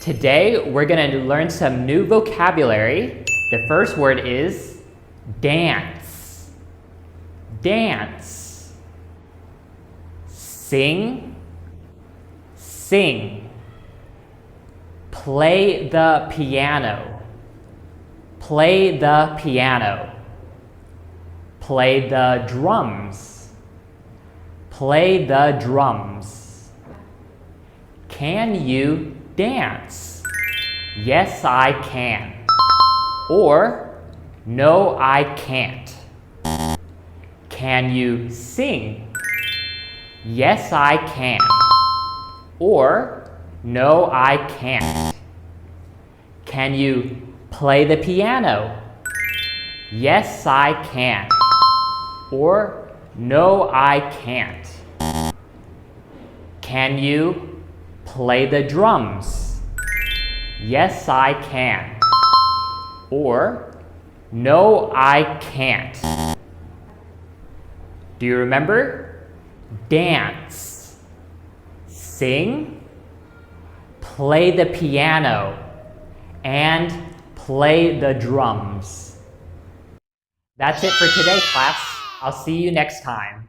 Today, we're going to learn some new vocabulary. The first word is dance. Dance. Sing. Sing. Play the piano. Play the piano. Play the drums. Play the drums. Can you dance? Yes, I can. Or, no, I can't. Can you sing? Yes, I can. Or, no, I can't. Can you play the piano? Yes, I can. Or, no, I can't. Can you play the drums? Yes, I can. Or, no, I can't. Do you remember? Dance, sing, play the piano, and play the drums. That's it for today, class. I'll see you next time.